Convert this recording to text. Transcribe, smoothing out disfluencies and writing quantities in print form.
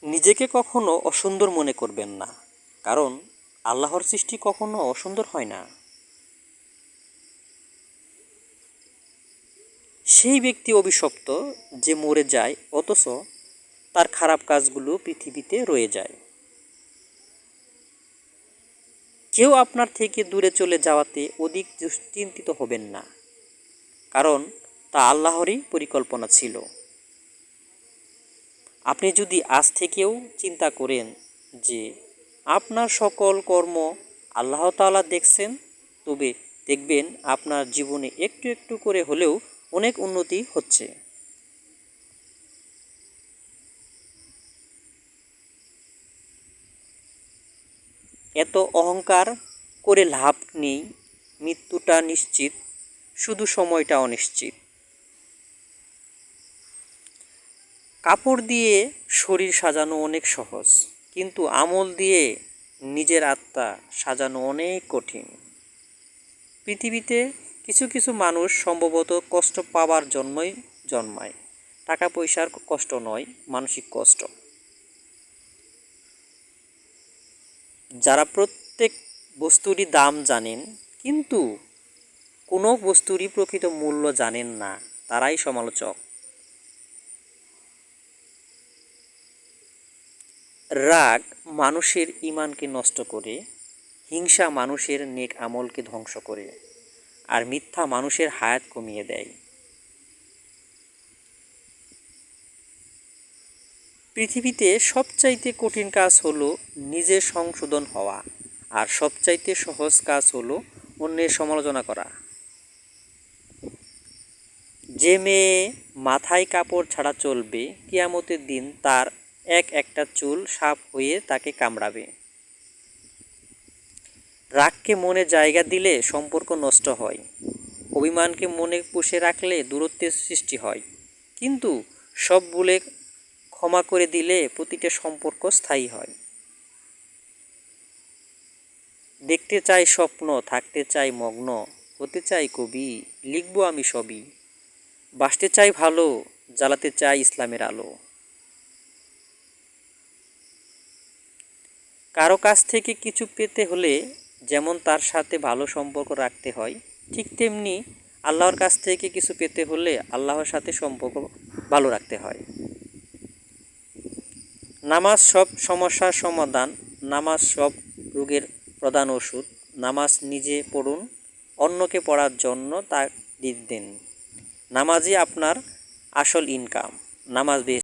নিজেকে কখনো অসুন্দর মনে করবেন না, কারণ আল্লাহর সৃষ্টি কখনো অসুন্দর হয় না। সেই ব্যক্তি অভিশপ্ত যে মরে যায় অথচ তার খারাপ কাজগুলো পৃথিবীতে রয়ে যায়। কেউ আপনার থেকে দূরে চলে যাওয়াতে অধিক চিন্তিত হবেন না, কারণ তা আল্লাহরই পরিকল্পনা ছিল। আপনি যদি আজ থেকেও চিন্তা করেন যে আপনার সকল কর্ম আল্লাহ তাআলা দেখছেন, তবে দেখবেন আপনার জীবনে একটু একটু করে হলেও অনেক উন্নতি হচ্ছে। এত অহংকার করে লাভ নেই, মৃত্যুটা নিশ্চিত, শুধু সময়টা অনিশ্চিত। কাপড় দিয়ে শরীর সাজানো অনেক সহজ, কিন্তু আমল দিয়ে নিজের আত্মা সাজানো অনেক কঠিন। পৃথিবীতে কিছু কিছু মানুষ সম্ভবত কষ্ট পাওয়ার জন্যই জন্মায়, টাকা পয়সার কষ্ট নয়, মানসিক কষ্ট। যারা প্রত্যেক বস্তুরই দাম জানেন কিন্তু কোনো বস্তুরই প্রকৃত মূল্য জানেন না, তারাই সমালোচক। রাগ মানুষের ঈমানকে নষ্ট করে, হিংসা মানুষের নেক আমলকে ধ্বংস করে, আর মিথ্যা মানুষের হায়াত কমিয়ে দেয়। পৃথিবীতে সবচাইতে কঠিন কাজ হলো নিজের সংশোধন হওয়া, আর সবচাইতে সহজ কাজ হলো অন্যের সমালোচনা করা। যে মেয়ে মাথায় কাপড় ছাড়া চলবে, কিয়ামতের দিন তার এক একটা চুল সাপ হয়ে তাকে কামড়াবে। রাগকে মনে জায়গা দিলে সম্পর্ক নষ্ট হয়, অভিমানকে মনে পুষে রাখলে দূরত্বের সৃষ্টি হয়, কিন্তু সব ভুলে ক্ষমা করে দিলে প্রতিটা সম্পর্ক স্থায়ী হয়। দেখতে চাই স্বপ্ন, থাকতে চাই মগ্ন, হতে চাই কবি, লিখব আমি সবই, বাসতে চাই ভালো, জ্বালাতে চাই ইসলামের আলো। কারো কাছ থেকে কিছু পেতে হলে যেমন তার সাথে ভালো সম্পর্ক রাখতে হয়, ঠিক তেমনি আল্লাহর কাছ থেকে কিছু পেতে হলে আল্লাহর সাথে সম্পর্ক ভালো রাখতে হয়। নামাজ সব সমস্যার সমাধান, নামাজ সব রোগের প্রধান ওষুধ। নামাজ নিজে পড়ুন, অন্যকে পড়ার জন্য তাগিদ দিন। নামাজই আপনার আসল ইনকাম। নামাজ